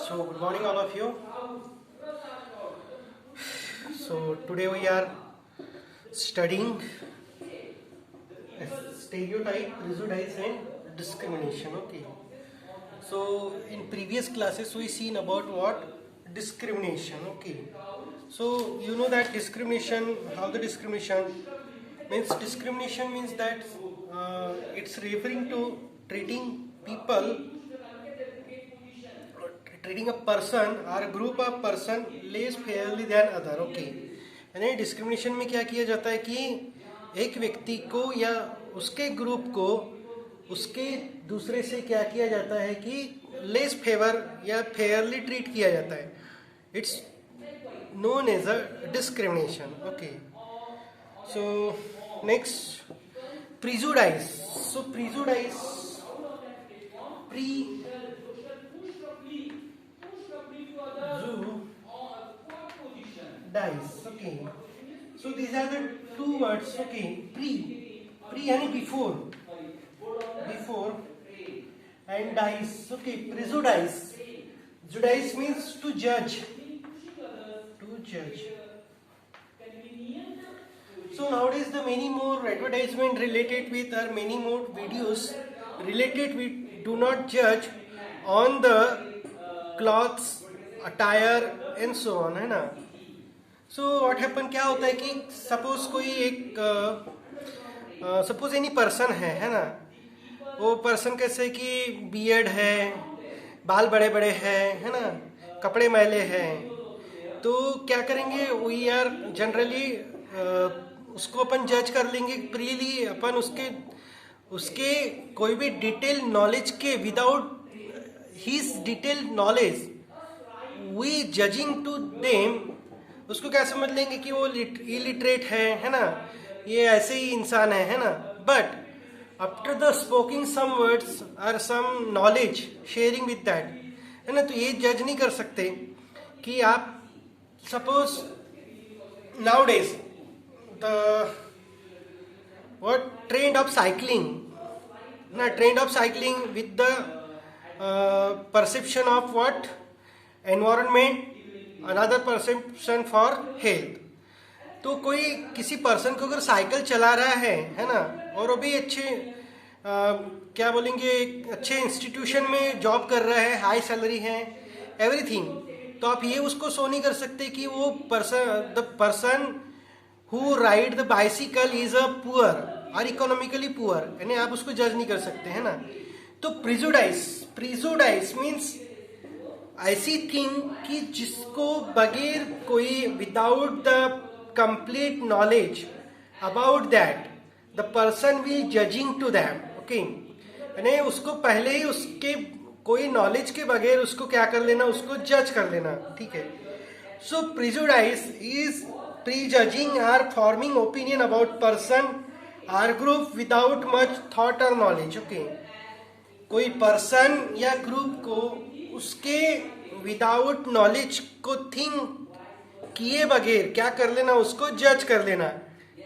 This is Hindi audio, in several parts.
So good morning all of you. So today we are studying stereotype, prejudice and discrimination. Okay. So in previous classes we seen about what? Discrimination. Okay. So you know that discrimination, how the discrimination means that it's referring to treating a person or a group of person less fairly than other. Okay. यानी डिस्क्रिमिनेशन में क्या किया जाता है कि एक व्यक्ति को या उसके ग्रुप को उसके दूसरे से क्या किया जाता है कि लेस फेवर या फेयरली ट्रीट किया जाता है. It's known as a discrimination. Okay. So next, prejudice. So prejudice, dice. Okay. So these are the two words. Okay. Pre यानी before and dice. Okay. Prejudice. Prejudice means to judge. So nowadays the many more advertisement related with or many more videos related with do not judge on the clothes, attire and so on, है ना. So what happen, क्या होता है कि suppose कोई एक suppose any person है ना. वो person कैसे कि beard है, बाल बड़े बड़े हैं, है ना, कपड़े मैले हैं. तो क्या करेंगे, वी आर जनरली उसको अपन जज कर लेंगे प्रीली. अपन उसके कोई भी डिटेल नॉलेज के without his detail knowledge we judging to them उसको क्या समझ लेंगे कि वो इलिटरेट है ना, ये ऐसे ही इंसान है ना. But after the spoking some words और some knowledge sharing with that, है ना, तो ये जज नहीं कर सकते कि आप suppose nowadays the trend of cycling with the perception of what environment, another perception for health. तो कोई किसी पर्सन को अगर साइकिल चला रहा है ना, और वो भी क्या बोलेंगे अच्छे इंस्टीट्यूशन में जॉब कर रहा है, हाई सैलरी है, एवरीथिंग, तो आप ये उसको सो नहीं कर सकते कि वो the person who ride the bicycle is a poor और इकोनॉमिकली पुअर, यानी आप उसको जज नहीं कर सकते, है ना. तो प्रिजुडाइस मीन्स ऐसी थिंग कि जिसको बगैर कोई without the complete knowledge about that the person will judging to them. Okay, यानी उसको पहले ही उसके कोई नॉलेज के बगैर उसको क्या कर लेना, उसको जज कर लेना. ठीक है. सो प्रिजुडाइस इज प्रीजजिंग और फॉर्मिंग ओपिनियन अबाउट पर्सन और ग्रुप विदाउट मच थॉट और नॉलेज. ओके, कोई पर्सन या ग्रुप को उसके विदाउट नॉलेज को थिंक किए बगैर क्या कर लेना, उसको जज कर लेना.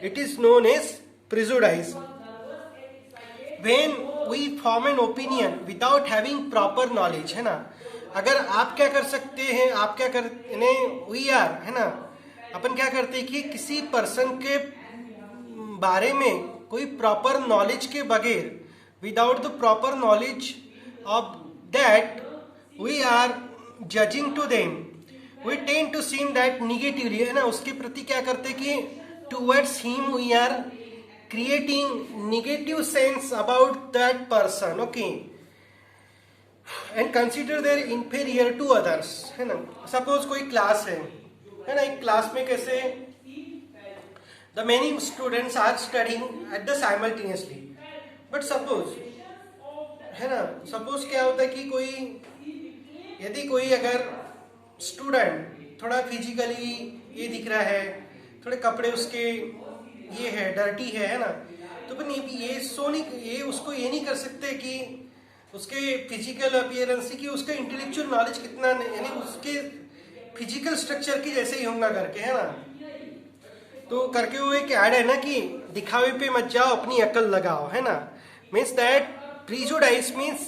It is known as prejudice. When we form an opinion without having proper knowledge, है ना. अगर आप क्या कर सकते हैं, आप क्या कर we are, है ना, अपन क्या करते हैं कि किसी पर्सन के बारे में कोई प्रॉपर नॉलेज के बगैर without the proper knowledge of that we are judging to them, we tend to seem that negatively, है ना. उसके प्रति क्या करते कि towards him we are creating negative sense about that person. Okay, and consider their inferior to others, है ना. सपोज कोई क्लास है ना, एक क्लास में कैसे the many students are studying at the simultaneously, but suppose, है ना, सपोज क्या होता है कि यदि कोई अगर स्टूडेंट थोड़ा फिजिकली ये दिख रहा है, थोड़े कपड़े उसके ये है डर्टी है ना, तो अपन ये उसको ये नहीं कर सकते कि उसके फिजिकल अपीयरेंस की उसका इंटेलेक्चुअल नॉलेज कितना, यानी उसके फिजिकल स्ट्रक्चर की जैसे ही होगा करके, है ना. तो करके वो एक ऐड है ना कि दिखावे पे मत जाओ, अपनी अकल लगाओ, है ना. मीन्स दैट प्रीजुडाइस मीन्स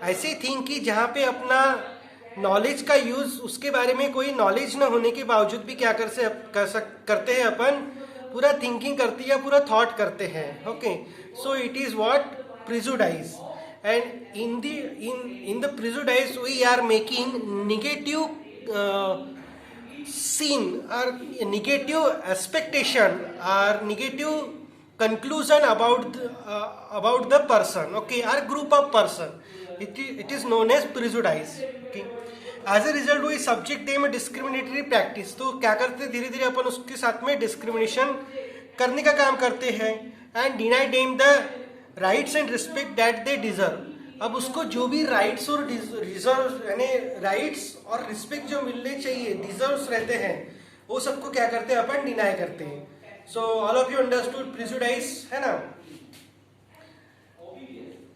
ऐसी थिंग कि जहाँ पे अपना नॉलेज का यूज, उसके बारे में कोई नॉलेज न होने के बावजूद भी क्या करते हैं अपन, पूरा थिंकिंग करते हैं या पूरा थॉट करते हैं. Okay, so it is what prejudice. And in the prejudice we are making negative scene or negative expectation or negative conclusion about the person, okay, or group of person. It is known as prejudice. Okay, as a result we subject them a discriminatory practice. तो क्या करते, धीरे धीरे अपन उसके साथ में डिस्क्रिमिनेशन करने का काम करते हैं. And deny them the rights and respect that they deserve. अब उसको जो भी राइट्स और रिजर्व यानी राइट्स और रिस्पेक्ट जो मिलने चाहिए, डिजर्व्स रहते हैं, वो सबको क्या करते हैं अपन, डिनाई करते हैं. So all of you understood prejudice, है ना.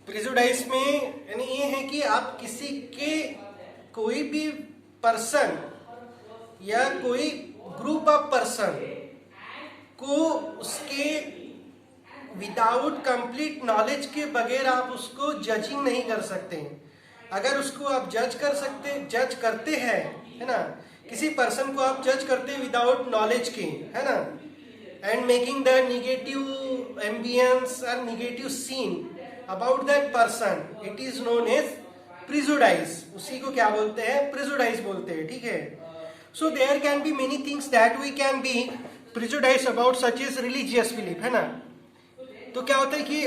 प्रिजुडाइज में यानी ये है कि आप किसी के कोई भी पर्सन या कोई ग्रुप ऑफ पर्सन को उसके विदाउट कंप्लीट नॉलेज के बगैर आप उसको जजिंग नहीं कर सकते. अगर उसको आप जज करते हैं, है ना, किसी पर्सन को आप जज करते हैं विदाउट नॉलेज के, है ना, and making the negative ambience और negative scene about that person, it is known as prejudice. उसी को क्या बोलते हैं, प्रिजुडाइज बोलते हैं. ठीक है. So there can be many things that we can be prejudice about, such is religious belief, है ना. तो क्या होता है कि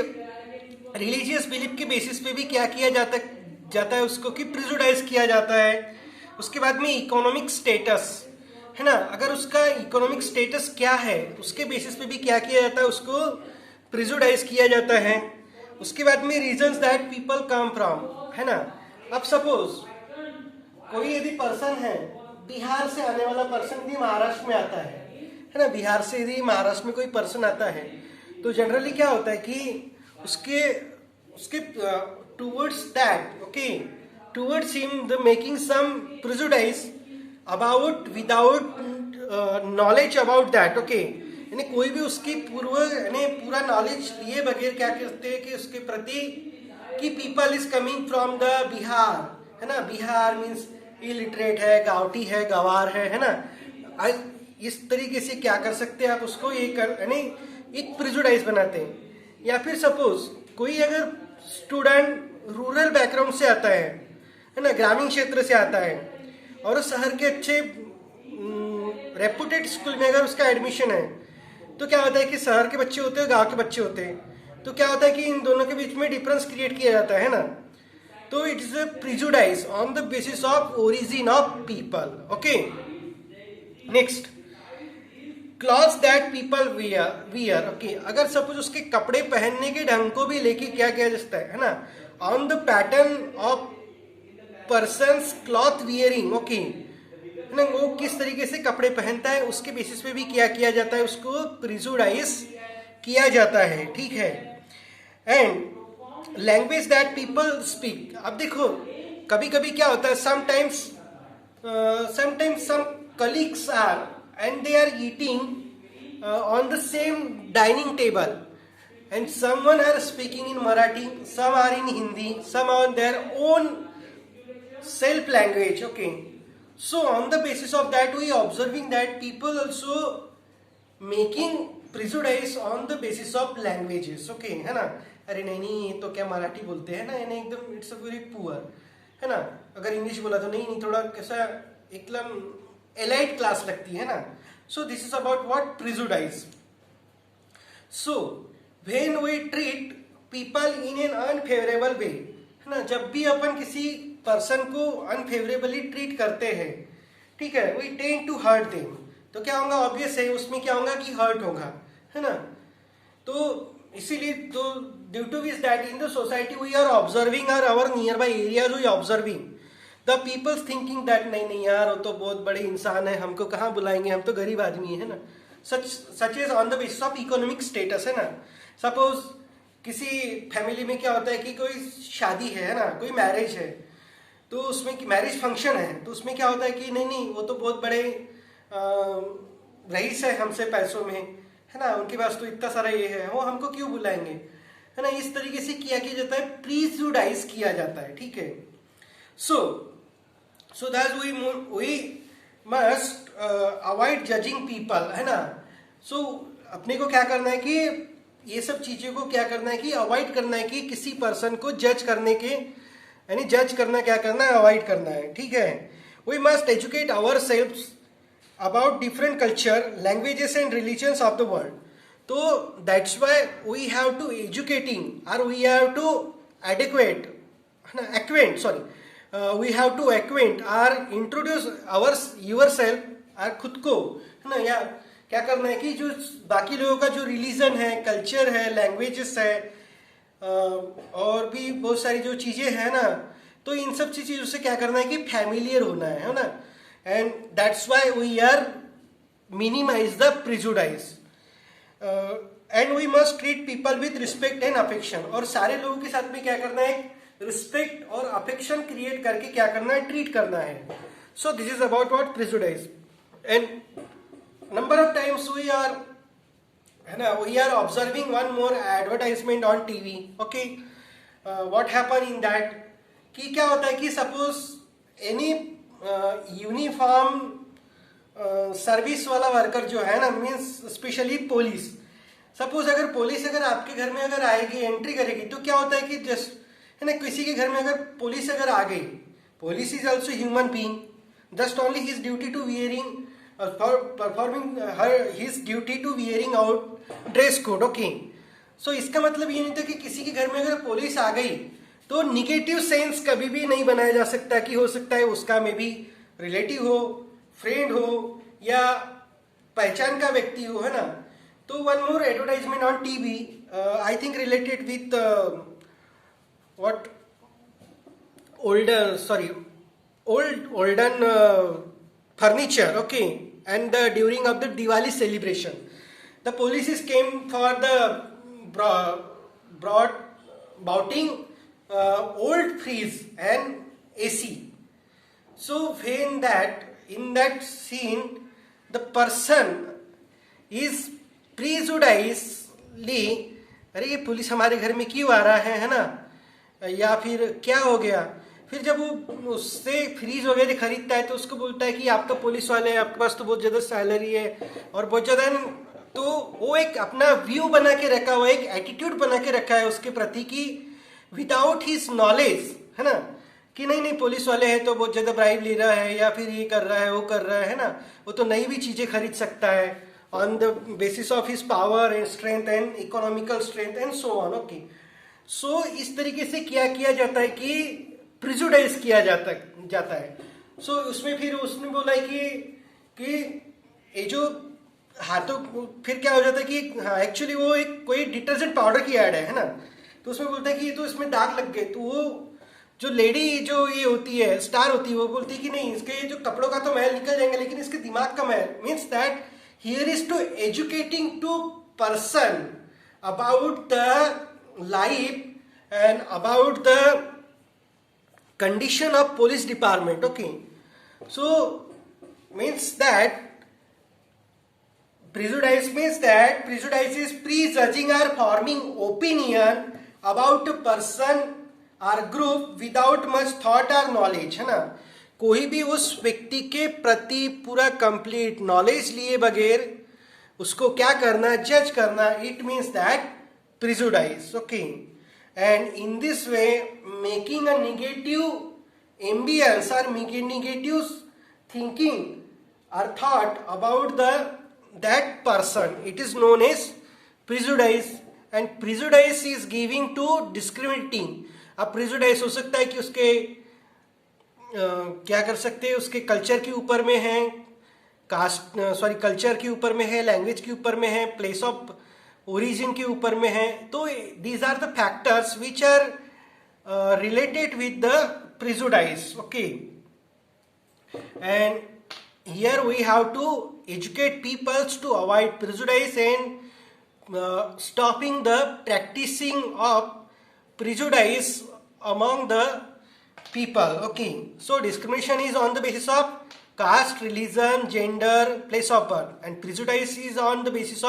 रिलीजियस बिलीफ के बेसिस पे भी क्या किया जाता है उसको कि प्रिजुडाइज किया जाता है. उसके बाद में इकोनॉमिक स्टेटस, है ना, अगर उसका इकोनॉमिक स्टेटस क्या है उसके बेसिस पे भी क्या किया जाता है, उसको प्रिजुडाइज किया जाता है. उसके बाद में reasons that people come from, है ना. अब सपोज कोई यदि पर्सन है, बिहार से आने वाला पर्सन यदि महाराष्ट्र में आता है ना, बिहार से यदि महाराष्ट्र में कोई पर्सन आता है, तो जनरली क्या होता है कि उसके towards that, okay, towards him the making some prejudice about without knowledge about that. Okay, यानी कोई भी उसकी पूरा नॉलेज लिए बगैर क्या करते हैं कि उसके प्रति कि people is coming from the Bihar, है ना. बिहार मीन्स इलिटरेट है, गावटी है, गवार है ना. इस तरीके से क्या कर सकते हैं आप उसको यानी एक प्रिजुडाइज बनाते हैं. या फिर सपोज कोई अगर स्टूडेंट रूरल बैकग्राउंड से आता है ना, ग्रामीण क्षेत्र से आता है, और शहर के अच्छे रेपुटेड स्कूल में अगर उसका एडमिशन है, तो क्या होता है कि शहर के बच्चे होते हैं, गांव के बच्चे होते हैं, तो क्या होता है कि इन दोनों के बीच में डिफरेंस क्रिएट किया जाता है ना. तो it is a prejudice on the basis of origin of people. Okay, next, clothes that people wear. Okay, अगर सपोज उसके कपड़े पहनने के ढंग को भी लेके क्या किया जाता है ना, on the pattern of persons cloth wearing. Okay, ना, वो किस तरीके से कपड़े पहनता है उसके बेसिस पे भी क्या किया जाता है, उसको प्रिजुडाइज किया जाता है. ठीक है. And language that people speak. अब देखो कभी कभी क्या होता है, sometimes some colleagues are and they are eating on the same dining table, and someone are speaking in Marathi, some are in Hindi, some are on their own self language. Okay, so on the basis of that we observing that people also making prejudice on the basis of languages. Okay, है ना. अरे नहीं तो क्या मराठी बोलते हैं ना, यानी एकदम इट्स अ वेरी पुअर, है ना. अगर इंग्लिश बोला तो नहीं थोड़ा कैसा एकदम एलाइट क्लास लगती है ना. So this is about what prejudice. So when we treat people in an unfavourable way, है ना, जब भी अपन किसी पर्सन को अनफेवरेबली ट्रीट करते हैं, ठीक है, we tend to hurt them. तो क्या होगा, ऑब्वियस है उसमें क्या होगा कि हर्ट होगा, है ना. तो इसीलिए तो due to this that in the society we are observing our nearby areas, we observing the peoples thinking that नहीं यार वो तो बहुत बड़े इंसान है, हमको कहाँ बुलाएंगे, हम तो गरीब आदमी है ना. Such is on the basis of economic status, है ना. सपोज किसी फैमिली में क्या होता है कि कोई शादी है ना, कोई मैरिज है, तो उसमें मैरिज फंक्शन है, तो उसमें क्या होता है कि नहीं वो तो बहुत बड़े रईस है हमसे पैसों में, है ना, उनके पास तो इतना सारा ये है, वो हमको क्यों बुलाएंगे, है ना. इस तरीके से किया जाता है, प्रीजुडाइज किया जाता है. ठीक है. सो So that we must avoid judging people, है ना. So अपने को क्या करना है कि ये सब चीजों को क्या करना है कि अवॉइड करना है कि किसी पर्सन को जज करने के, यानी जज करना क्या करना है, अवॉइड करना है. ठीक है. We must educate our self about different culture, languages and religions of the world. तो that's why we have to educating और वी हैव टू एडिक्वेट, है ना, acquaint, sorry, we have to acquaint और इंट्रोड्यूस आवर यूर सेल्फ, और खुद को, है ना, या क्या करना है कि जो बाकी लोगों का जो रिलीजन है, कल्चर है, लैंग्वेजेस है, और भी बहुत सारी जो चीजें हैं ना, तो इन सब चीजों से क्या करना है कि फैमिलियर होना है ना. And that's why we are minimize the prejudice. And we must treat people with respect and affection. और सारे लोगों के साथ में क्या करना है, रिस्पेक्ट और अफेक्शन क्रिएट करके क्या करना है, ट्रीट करना है. So this is about what prejudice. And number of times we are, है ना, we are observing one more advertisement on TV. Okay, what happen in that, कि क्या होता है कि सपोज एनी यूनिफॉर्म सर्विस वाला वर्कर जो है ना, मीन्स स्पेशली पुलिस, सपोज अगर पुलिस अगर आपके घर में अगर आएगी, एंट्री करेगी, तो क्या होता है कि जस्ट, है ना, किसी के घर में अगर पुलिस अगर आ गई, police is also human being, just only his duty to wearing performing his duty to wearing out dress code. Okay, so इसका मतलब ये नहीं था कि किसी के घर में अगर पुलिस आ गई तो निगेटिव सेंस कभी भी नहीं बनाया जा सकता, कि हो सकता है उसका में भी रिलेटिव हो, फ्रेंड हो, या पहचान का व्यक्ति हो, है ना. तो one more advertisement on TV, I think related with what olden furniture. Okay, and during of the Diwali celebration, the police came for the broad bouting old fridge and AC. So when in that scene the person is prejudicedly, अरे ये पुलिस हमारे घर में क्यों आ रहा है ना, या फिर क्या हो गया. फिर जब वो उससे फ्रीज वगैरह खरीदता है तो उसको बोलता है कि आप तो पुलिस वाले हैं, आपके पास तो बहुत ज़्यादा सैलरी है और बहुत ज़्यादा, तो वो एक अपना व्यू बना के रखा हुआ, एक एटीट्यूड बना के रखा है उसके प्रति कि विदाउट हिज नॉलेज, है ना, कि नहीं नहीं पुलिस वाले हैं तो बहुत ज़्यादा ब्राइब ले रहा है, या फिर ये कर रहा है, वो कर रहा है ना, वो तो नई भी चीज़ें खरीद सकता है on the basis of his power and strength and economical strength and so on. Okay, so इस तरीके से क्या किया जाता है कि प्रिजुडाइज किया जाता है. सो उसमें फिर उसने बोला है कि ये जो हाथों, फिर क्या हो जाता है कि हाँ एक्चुअली वो एक कोई डिटर्जेंट पाउडर की ऐड है ना, तो उसमें बोलता है कि ये तो इसमें दाग लग गए. तो वो जो लेडी जो ये होती है, स्टार होती है, वो बोलती है कि नहीं, इसके जो कपड़ों का तो मैल निकल जाएंगे लेकिन इसके दिमाग का मैल, means that here is to educating to person about the life and about the condition of police department. Okay, so means that prejudice is prejudging or forming opinion about a person or group without much thought or knowledge, है ना. कोई भी उस व्यक्ति के प्रति पूरा कंप्लीट नॉलेज लिए बगैर उसको क्या करना, जज करना, it means that prejudice. Okay, and in this way making a negative ambience or negative thinking or thought about that person, it is known as prejudice. And prejudice is giving to discriminating. अब prejudice हो सकता है कि उसके क्या कर सकते हैं, उसके कल्चर के ऊपर में है, कास्ट कल्चर के ऊपर में है, लैंग्वेज के ऊपर में है, प्लेस ऑफ ओरिजिन के ऊपर में है. तो these are the factors which are related with the prejudice. Okay, and here we have to educate peoples to avoid prejudice and stopping the practicing of prejudice among the people. Okay, so discrimination is on the basis of caste, religion, gender, place of birth, and prejudice is on the basis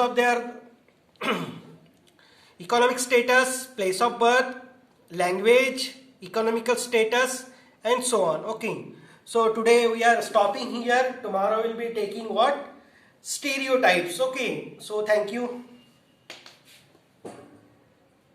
of their economic status, place of birth, language, economical status, and so on. Okay, so today we are stopping here. Tomorrow we'll be taking what? Stereotypes. Okay, so thank you.